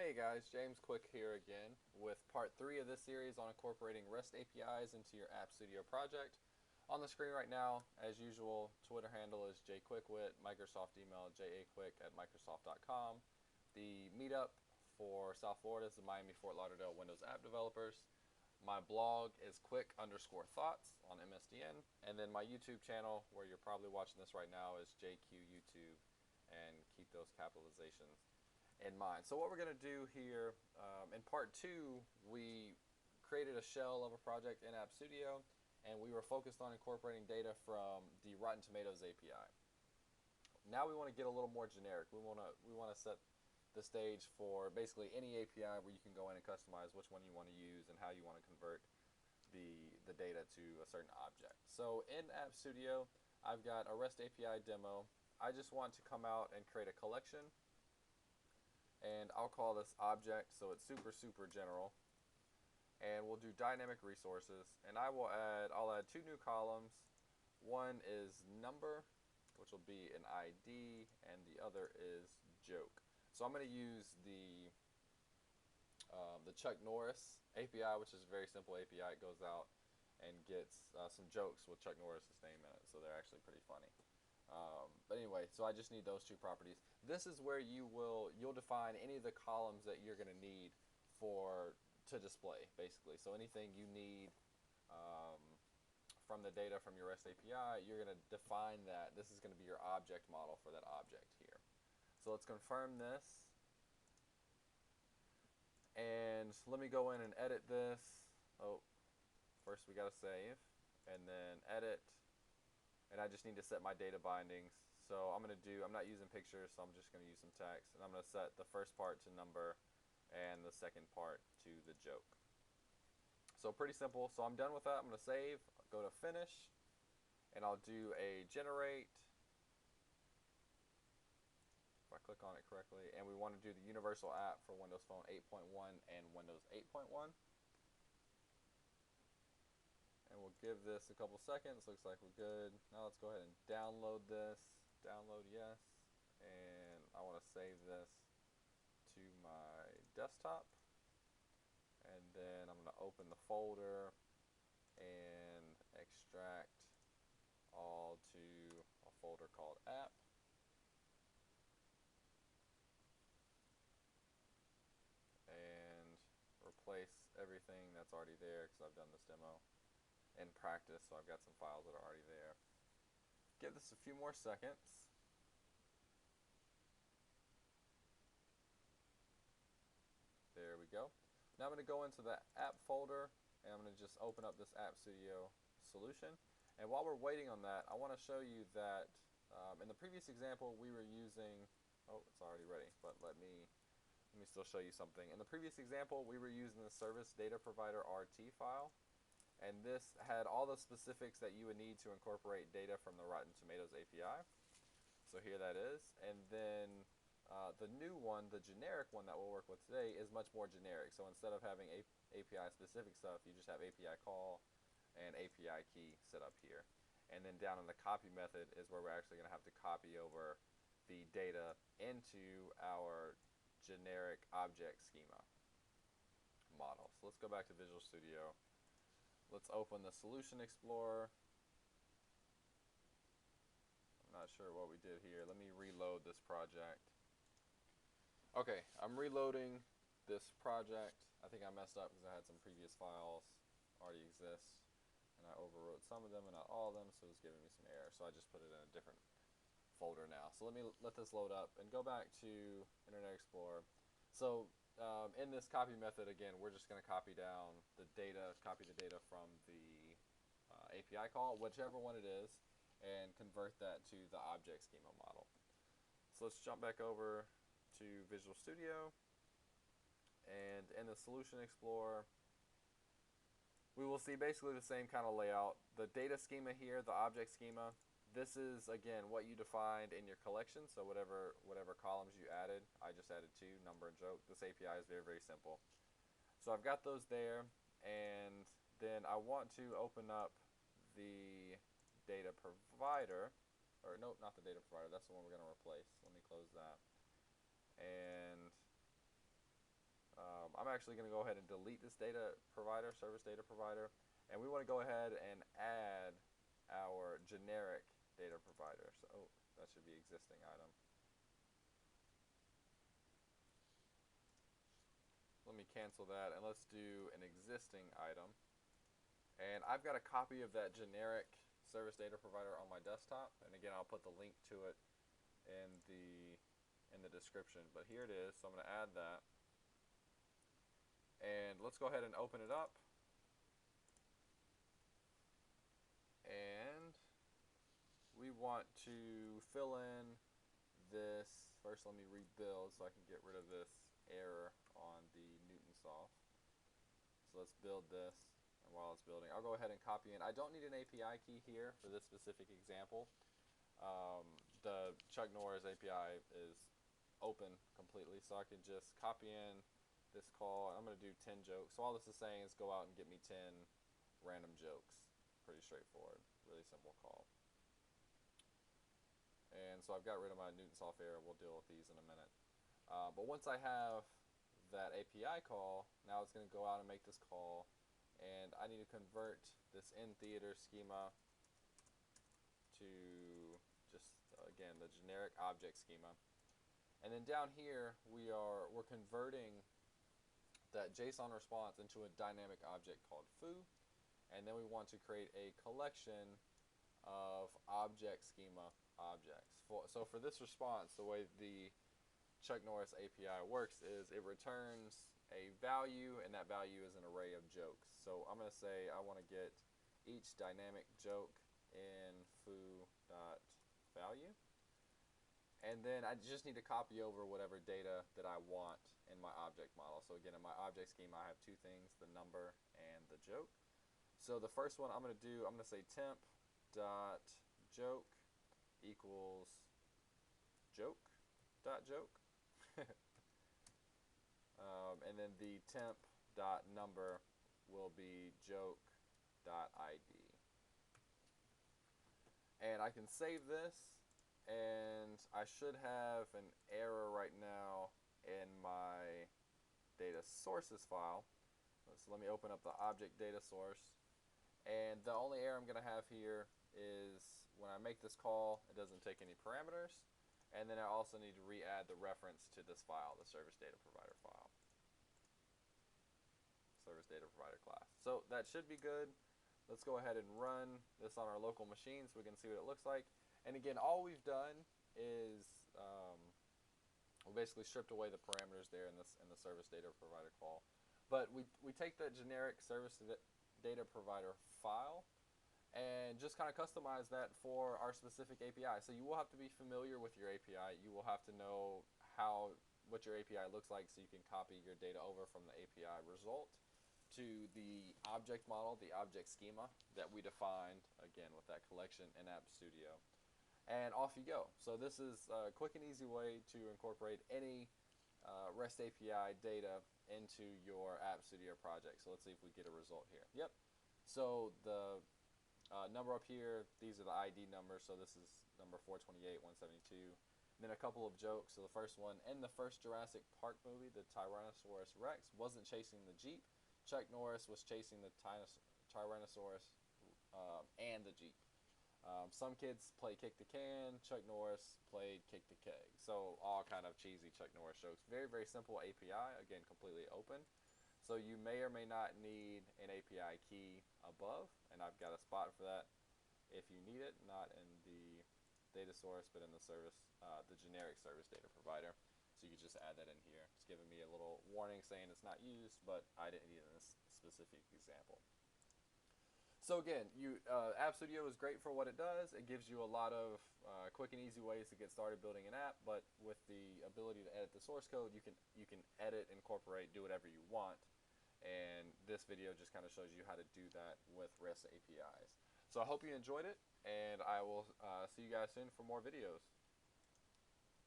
Hey guys, James Quick here again with part 3 of this series on incorporating REST APIs into your App Studio project. On the screen right now, as usual, Twitter handle is jquickwit, Microsoft email jaquick@microsoft.com. The meetup for South Florida is the Miami Fort Lauderdale Windows app developers. My blog is quick_thoughts on MSDN. And then my YouTube channel, where you're probably watching this right now, is JQYouTube. And keep those capitalizations in mind. So what we're going to do here, in part 2, we created a shell of a project in App Studio, and we were focused on incorporating data from the Rotten Tomatoes API. Now we want to get a little more generic. We want to set the stage for basically any API where you can go in and customize which one you want to use and how you want to convert the data to a certain object. So in App Studio, I've got a REST API demo. I just want to come out and create a collection, and I'll call this object, so it's super general. And we'll do dynamic resources, and I'll add two new columns. One is number, which will be an ID, and the other is joke. So I'm going to use the Chuck Norris API, which is a very simple API. It goes out and gets some jokes with Chuck Norris's name in it, so they're actually pretty funny. But anyway, so I just need those two properties. This is where you'll define any of the columns that you're going to need to display, basically. So anything you need from the data from your REST API, you're going to define that. This is going to be your object model for that object here. So let's confirm this. And let me go in and edit this. Oh, first we got to save, and then edit. And I just need to set my data bindings. So I'm not using pictures, so I'm just going to use some text. And I'm going to set the first part to number and the second part to the joke. So pretty simple. So I'm done with that. I'm going to save, go to finish, and I'll do a generate. If I click on it correctly, and we want to do the universal app for Windows Phone 8.1 and Windows 8.1. And we'll give this a couple seconds. Looks like we're good. Now let's go ahead and download this. Download, yes. And I want to save this to my desktop. And then I'm going to open the folder and extract all to a folder called app. And replace everything that's already there, because I've done this demo in practice, so I've got some files that are already there. Give this a few more seconds. There we go. Now I'm going to go into the app folder, and I'm going to just open up this App Studio solution. And while we're waiting on that, I want to show you that in the previous example we were using, oh, it's already ready, but let me still show you something. In the previous example, we were using the service data provider RT file, and this had all the specifics that you would need to incorporate data from the Rotten Tomatoes API. So here that is. And then the new one, the generic one that we'll work with today, is much more generic. So instead of having API specific stuff, you just have API call and API key set up here. And then down in the copy method is where we're actually going to have to copy over the data into our generic object schema model. So let's go back to Visual Studio. Let's open the Solution Explorer. I'm not sure what we did here. Let me reload this project. Okay, I'm reloading this project. I think I messed up because I had some previous files already exist, and I overwrote some of them and not all of them, so it's giving me some error. So I just put it in a different folder now. So let this load up and go back to Internet Explorer. So in this copy method, again, we're just going to copy down the data, copy the data from the API call, whichever one it is, and convert that to the object schema model. So let's jump back over to Visual Studio, and in the Solution Explorer, we will see basically the same kind of layout. The data schema here, the object schema, this is, again, what you defined in your collection, so whatever columns you added. I just added two, number and joke. This API is very simple. So I've got those there, and then I want to open up the data provider, or no, not the data provider, that's the one we're going to replace. Let me close that. And actually going to go ahead and delete this data provider, service data provider, and we want to go ahead and add our generic data provider. So that should be existing item. Let me cancel that, and let's do an existing item. And I've got a copy of that generic service data provider on my desktop, and again, I'll put the link to it in the description. But here it is, so I'm going to add that. And let's go ahead and open it up. And we want to fill in this. First, let me rebuild so I can get rid of this error on the Newtonsoft. So let's build this, and while it's building, I'll go ahead and copy in. I don't need an API key here for this specific example. The Chuck Norris API is open completely, so I can just copy in this call. I'm going to do 10 jokes. So all this is saying is go out and get me 10 random jokes. Pretty straightforward, really simple call. And so I've got rid of my Newtonsoft error. We'll deal with these in a minute. But once I have that API call, now it's going to go out and make this call, and I need to convert this in theater schema to just again the generic object schema. And then down here we're converting that JSON response into a dynamic object called foo, and then we want to create a collection of object schema objects. So for this response, the way the Chuck Norris API works is it returns a value, and that value is an array of jokes. So I'm going to say I want to get each dynamic joke in foo.value, and then I just need to copy over whatever data that I want in my object model. So again, in my object schema, I have two things, the number and the joke. So the first one I'm going to do, I'm going to say temp.joke equals joke.joke. And then the temp.number will be joke.id. And I can save this, and I should have an error right now in my data sources file. So let me open up the object data source. And the only error I'm going to have here is when I make this call, it doesn't take any parameters. And then I also need to re-add the reference to this file, the service data provider file. Service data provider class. So that should be good. Let's go ahead and run this on our local machine so we can see what it looks like. And again, all we've done is we basically stripped away the parameters there in the service data provider call. But we take that generic service data provider file and just kind of customize that for our specific API. So you will have to be familiar with your API. You will have to know what your API looks like so you can copy your data over from the API result to the object model, the object schema that we defined, again, with that collection in App Studio. And off you go. So this is a quick and easy way to incorporate any REST API data into your App Studio project. So let's see if we get a result here. Yep. So the number up here, these are the ID numbers. So this is number 428, 172. And then a couple of jokes. So the first one, in the first Jurassic Park movie, the Tyrannosaurus Rex wasn't chasing the Jeep. Chuck Norris was chasing the Tyrannosaurus and the Jeep. Some kids play kick the can. Chuck Norris played kick the keg. So all kind of cheesy Chuck Norris jokes. Very, very simple API. Again, completely open. So you may or may not need an API key above, and I've got a spot for that if you need it, not in the data source, but in the service, the generic service data provider. So you can just add that in here. It's giving me a little warning saying it's not used, but I didn't need it in this specific example. So again, App Studio is great for what it does. It gives you a lot of quick and easy ways to get started building an app, but with the ability to edit the source code, you can edit, incorporate, do whatever you want. And this video just kind of shows you how to do that with REST APIs. So I hope you enjoyed it, and I will see you guys soon for more videos.